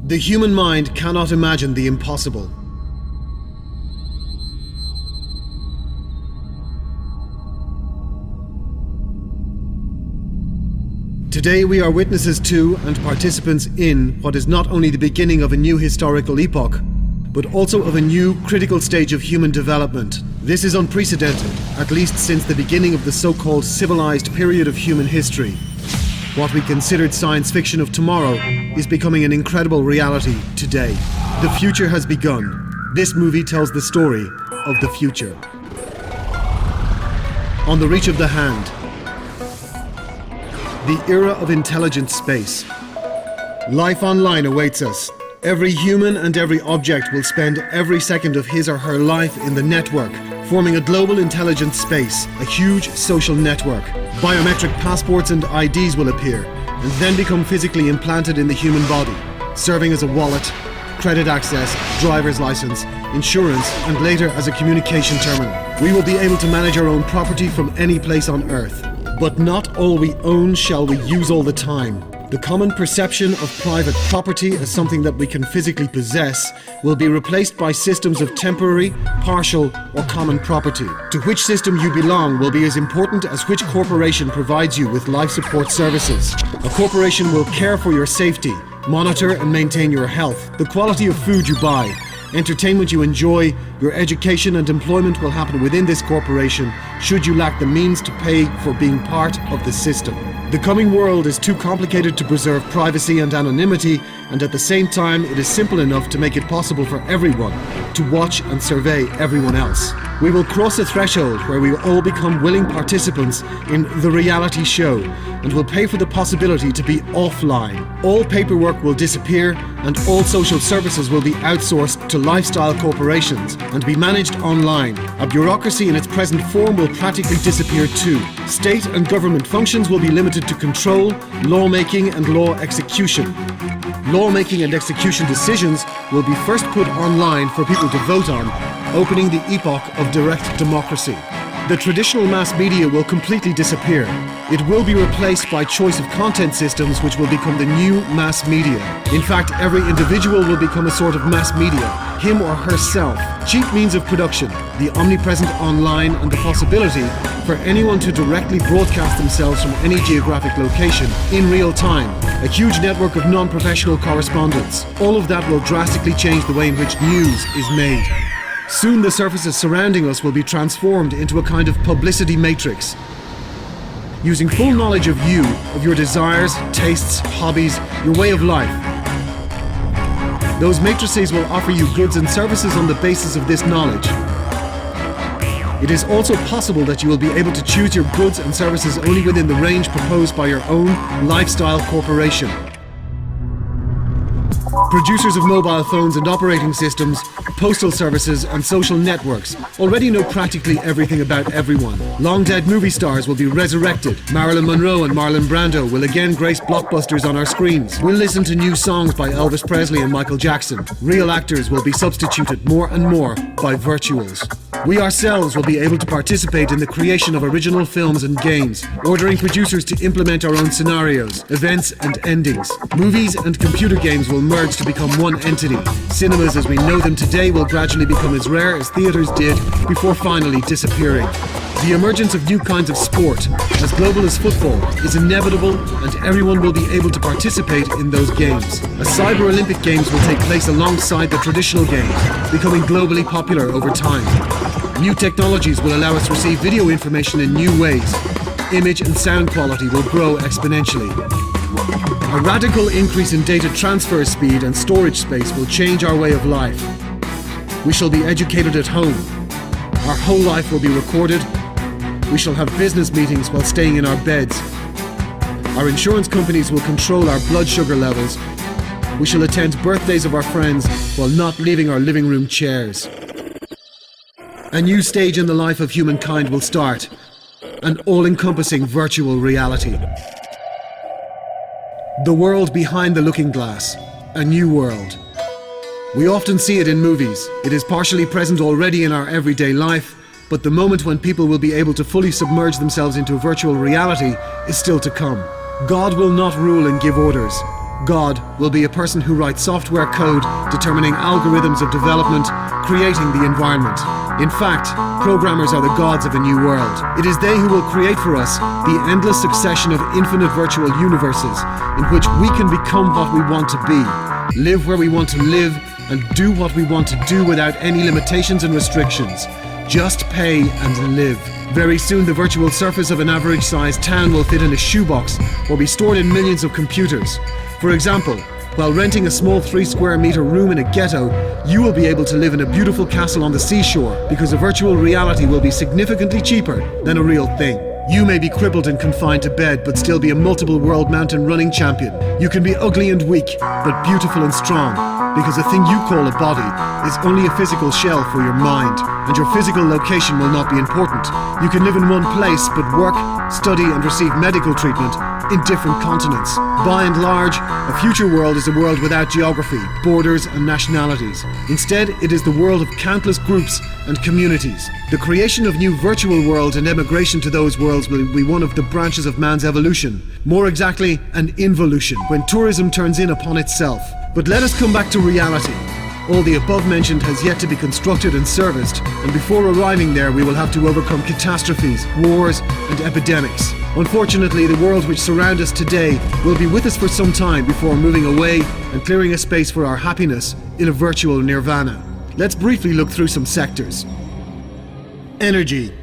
The human mind cannot imagine the impossible. Today we are witnesses to and participants in what is not only the beginning of a new historical epoch, but also of a new critical stage of human development. This is unprecedented, at least since the beginning of the so-called civilized period of human history. What we considered science fiction of tomorrow is becoming an incredible reality today. The future has begun. This movie tells the story of the future. On the reach of the hand. The era of intelligent space. Life online awaits us. Every human and every object will spend every second of his or her life in the network, forming a global intelligent space, a huge social network. Biometric passports and IDs will appear, and then become physically implanted in the human body, serving as a wallet, credit access, driver's license, insurance, and later as a communication terminal. We will be able to manage our own property from any place on Earth. But not all we own shall we use all the time. The common perception of private property as something that we can physically possess will be replaced by systems of temporary, partial, or common property. To which system you belong will be as important as which corporation provides you with life support services. A corporation will care for your safety, monitor and maintain your health, the quality of food you buy, entertainment you enjoy, your education and employment will happen within this corporation should you lack the means to pay for being part of the system. The coming world is too complicated to preserve privacy and anonymity, and at the same time it is simple enough to make it possible for everyone to watch and survey everyone else. We will cross a threshold where we will all become willing participants in the reality show and will pay for the possibility to be offline. All paperwork will disappear and all social services will be outsourced to lifestyle corporations and be managed online. A bureaucracy in its present form will practically disappear too. State and government functions will be limited to control, lawmaking and law execution. Lawmaking and execution decisions will be first put online for people to vote on, opening the epoch of direct democracy. The traditional mass media will completely disappear. It will be replaced by choice of content systems which will become the new mass media. In fact, every individual will become a sort of mass media, him or herself. Cheap means of production, the omnipresent online and the possibility for anyone to directly broadcast themselves from any geographic location in real time. A huge network of non-professional correspondents. All of that will drastically change the way in which news is made. Soon the surfaces surrounding us will be transformed into a kind of publicity matrix. Using full knowledge of you, of your desires, tastes, hobbies, your way of life. Those matrices will offer you goods and services on the basis of this knowledge. It is also possible that you will be able to choose your goods and services only within the range proposed by your own lifestyle corporation. Producers of mobile phones and operating systems, postal services and social networks already know practically everything about everyone. Long-dead movie stars will be resurrected. Marilyn Monroe and Marlon Brando will again grace blockbusters on our screens. We'll listen to new songs by Elvis Presley and Michael Jackson. Real actors will be substituted more and more by virtuals. We ourselves will be able to participate in the creation of original films and games, ordering producers to implement our own scenarios, events and endings. Movies and computer games will merge to become one entity. Cinemas as we know them today will gradually become as rare as theaters did before finally disappearing. The emergence of new kinds of sport, as global as football, is inevitable and everyone will be able to participate in those games. A Cyber Olympic Games will take place alongside the traditional games, becoming globally popular over time. New technologies will allow us to receive video information in new ways. Image and sound quality will grow exponentially. A radical increase in data transfer speed and storage space will change our way of life. We shall be educated at home. Our whole life will be recorded. We shall have business meetings while staying in our beds. Our insurance companies will control our blood sugar levels. We shall attend birthdays of our friends while not leaving our living room chairs. A new stage in the life of humankind will start. An all-encompassing virtual reality. The world behind the looking glass. A new world. We often see it in movies. It is partially present already in our everyday life, but the moment when people will be able to fully submerge themselves into virtual reality is still to come. God will not rule and give orders. God will be a person who writes software code, determining algorithms of development, creating the environment. In fact, programmers are the gods of a new world. It is they who will create for us the endless succession of infinite virtual universes in which we can become what we want to be, live where we want to live, and do what we want to do without any limitations and restrictions. Just pay and live. Very soon the virtual surface of an average-sized town will fit in a shoebox or be stored in millions of computers. For example, while renting a small 3-square-meter room in a ghetto, you will be able to live in a beautiful castle on the seashore because a virtual reality will be significantly cheaper than a real thing. You may be crippled and confined to bed, but still be a multiple world mountain running champion. You can be ugly and weak, but beautiful and strong, because the thing you call a body is only a physical shell for your mind, and your physical location will not be important. You can live in one place, but work, study, and receive medical treatment in different continents. By and large, a future world is a world without geography, borders, and nationalities. Instead, it is the world of countless groups and communities. The creation of new virtual worlds and emigration to those worlds will be one of the branches of man's evolution. More exactly, an involution, when tourism turns in upon itself. But let us come back to reality. All the above mentioned has yet to be constructed and serviced, and before arriving there we will have to overcome catastrophes, wars, and epidemics. Unfortunately, the worlds which surround us today will be with us for some time before moving away and clearing a space for our happiness in a virtual nirvana. Let's briefly look through some sectors. Energy.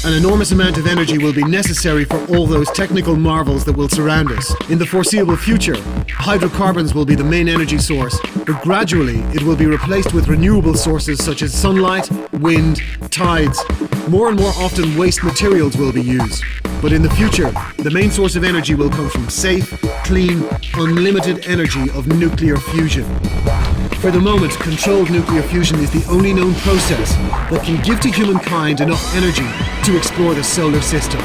An enormous amount of energy will be necessary for all those technical marvels that will surround us. In the foreseeable future, hydrocarbons will be the main energy source, but gradually it will be replaced with renewable sources such as sunlight, wind, tides. More and more often waste materials will be used. But in the future, the main source of energy will come from safe, clean, unlimited energy of nuclear fusion. For the moment, controlled nuclear fusion is the only known process that can give to humankind enough energy to explore the solar system.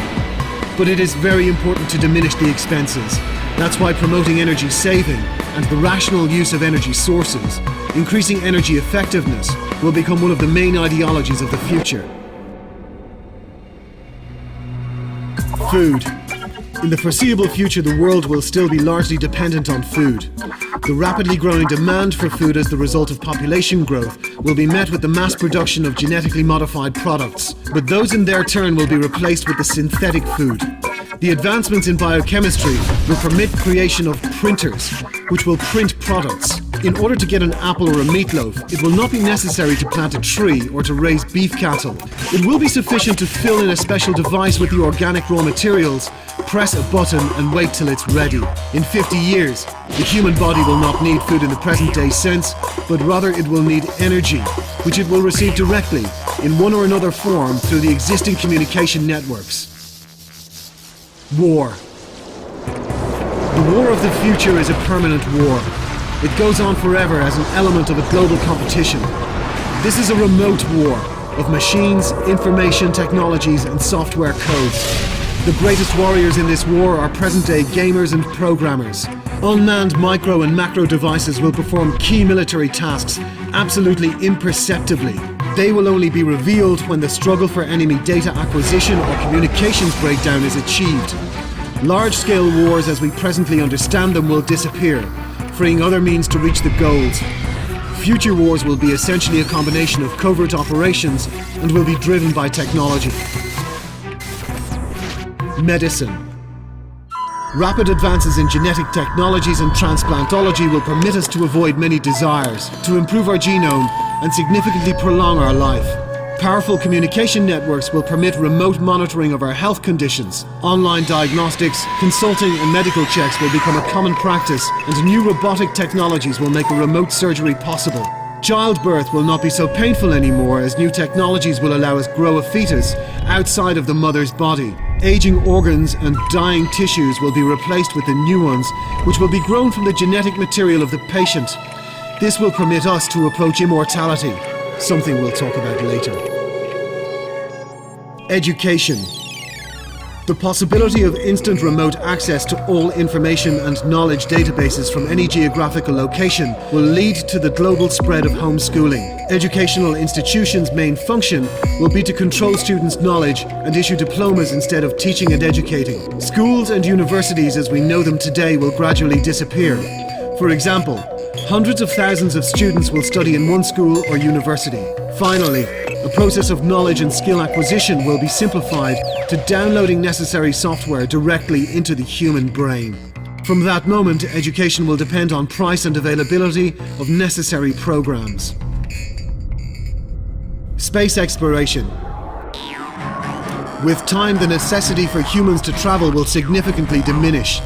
But it is very important to diminish the expenses. That's why promoting energy saving and the rational use of energy sources, increasing energy effectiveness, will become one of the main ideologies of the future. Food. In the foreseeable future, the world will still be largely dependent on food. The rapidly growing demand for food as the result of population growth will be met with the mass production of genetically modified products, but those in their turn will be replaced with the synthetic food. The advancements in biochemistry will permit creation of printers, which will print products. In order to get an apple or a meatloaf, it will not be necessary to plant a tree or to raise beef cattle. It will be sufficient to fill in a special device with the organic raw materials, press a button and wait till it's ready. In 50 years, the human body will not need food in the present day sense, but rather it will need energy, which it will receive directly in one or another form through the existing communication networks. War. The war of the future is a permanent war. It goes on forever as an element of a global competition. This is a remote war of machines, information technologies, and software codes. The greatest warriors in this war are present-day gamers and programmers. Unmanned micro and macro devices will perform key military tasks absolutely imperceptibly. They will only be revealed when the struggle for enemy data acquisition or communications breakdown is achieved. Large-scale wars as we presently understand them will disappear, freeing other means to reach the goals. Future wars will be essentially a combination of covert operations and will be driven by technology. Medicine. Rapid advances in genetic technologies and transplantology will permit us to avoid many desires, to improve our genome, and significantly prolong our life. Powerful communication networks will permit remote monitoring of our health conditions. Online diagnostics, consulting, and medical checks will become a common practice, and new robotic technologies will make a remote surgery possible. Childbirth will not be so painful anymore, as new technologies will allow us grow a fetus outside of the mother's body. Aging organs and dying tissues will be replaced with the new ones, which will be grown from the genetic material of the patient. This will permit us to approach immortality, something we'll talk about later. Education. The possibility of instant remote access to all information and knowledge databases from any geographical location will lead to the global spread of homeschooling. Educational institutions' main function will be to control students' knowledge and issue diplomas instead of teaching and educating. Schools and universities as we know them today will gradually disappear. For example, hundreds of thousands of students will study in one school or university. Finally, the process of knowledge and skill acquisition will be simplified to downloading necessary software directly into the human brain. From that moment, education will depend on price and availability of necessary programs. Space exploration. With time, the necessity for humans to travel will significantly diminish.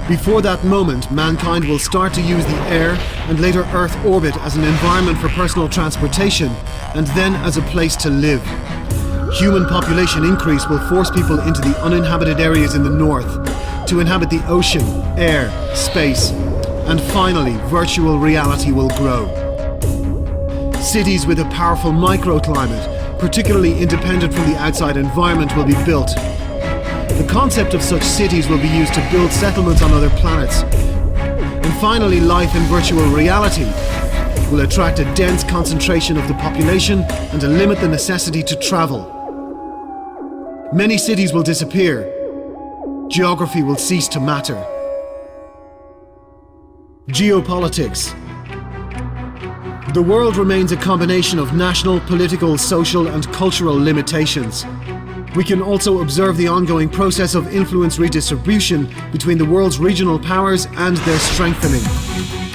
Before that moment, mankind will start to use the air and later Earth orbit as an environment for personal transportation and then as a place to live. Human population increase will force people into the uninhabited areas in the north to inhabit the ocean, air, space, and finally, virtual reality will grow. Cities with a powerful microclimate, particularly independent from the outside environment, will be built. The concept of such cities will be used to build settlements on other planets. And finally, life in virtual reality will attract a dense concentration of the population and to limit the necessity to travel. Many cities will disappear. Geography will cease to matter. Geopolitics. The world remains a combination of national, political, social, and cultural limitations. We can also observe the ongoing process of influence redistribution between the world's regional powers and their strengthening.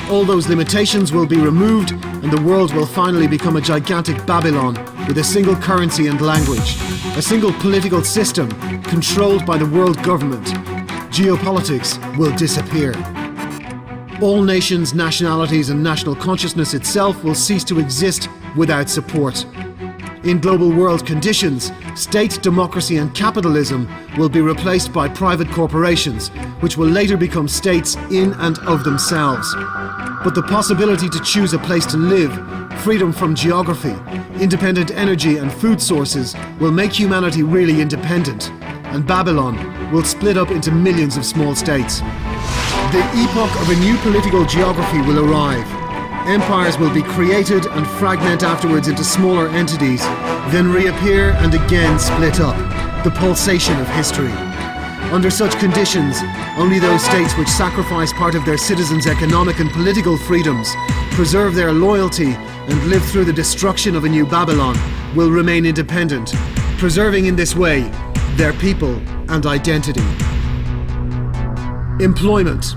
All those limitations will be removed and the world will finally become a gigantic Babylon with a single currency and language, a single political system controlled by the world government. Geopolitics will disappear. All nations, nationalities, and national consciousness itself will cease to exist without support. In global world conditions, state democracy and capitalism will be replaced by private corporations, which will later become states in and of themselves. But the possibility to choose a place to live, freedom from geography, independent energy and food sources will make humanity really independent, and Babylon will split up into millions of small states. The epoch of a new political geography will arrive. Empires will be created and fragment afterwards into smaller entities, then reappear and again split up. The pulsation of history. Under such conditions, only those states which sacrifice part of their citizens' economic and political freedoms, preserve their loyalty, and live through the destruction of a new Babylon will remain independent, preserving in this way their people and identity. Employment.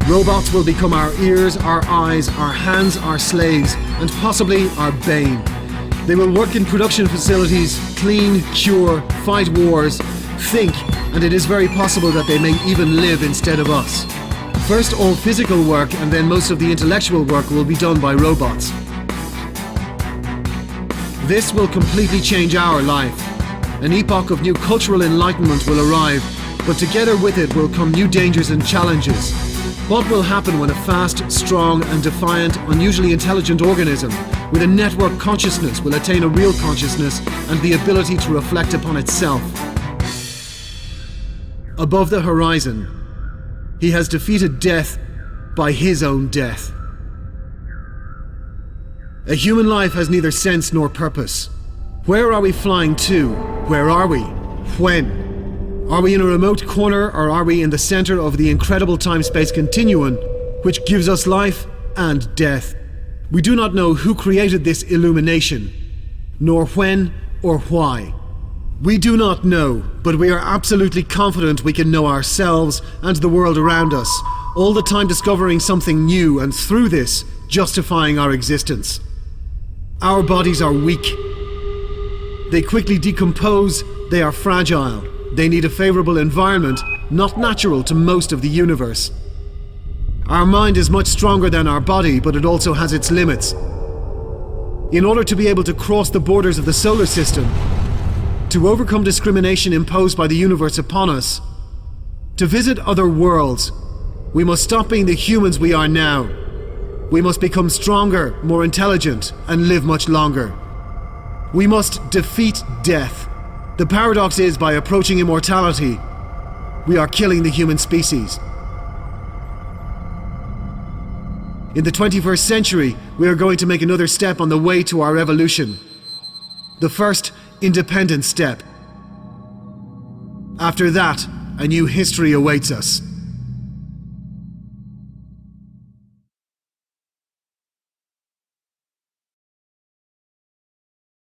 Robots will become our ears, our eyes, our hands, our slaves, and possibly our bane. They will work in production facilities, clean, cure, fight wars, think, and it is very possible that they may even live instead of us. First, all physical work and then most of the intellectual work will be done by robots. This will completely change our life. An epoch of new cultural enlightenment will arrive, but together with it will come new dangers and challenges. What will happen when a fast, strong, and defiant, unusually intelligent organism with a network consciousness will attain a real consciousness and the ability to reflect upon itself? Above the horizon, he has defeated death by his own death. A human life has neither sense nor purpose. Where are we flying to? Where are we? When? Are we in a remote corner or are we in the center of the incredible time-space continuum which gives us life and death? We do not know who created this illumination, nor when or why. We do not know, but we are absolutely confident we can know ourselves and the world around us, all the time discovering something new and through this, justifying our existence. Our bodies are weak. They quickly decompose, they are fragile. They need a favorable environment, not natural to most of the universe. Our mind is much stronger than our body, but it also has its limits. In order to be able to cross the borders of the solar system, to overcome discrimination imposed by the universe upon us, to visit other worlds, we must stop being the humans we are now. We must become stronger, more intelligent, and live much longer. We must defeat death. The paradox is, by approaching immortality, we are killing the human species. In the 21st century, we are going to make another step on the way to our evolution. The first independent step. After that, a new history awaits us.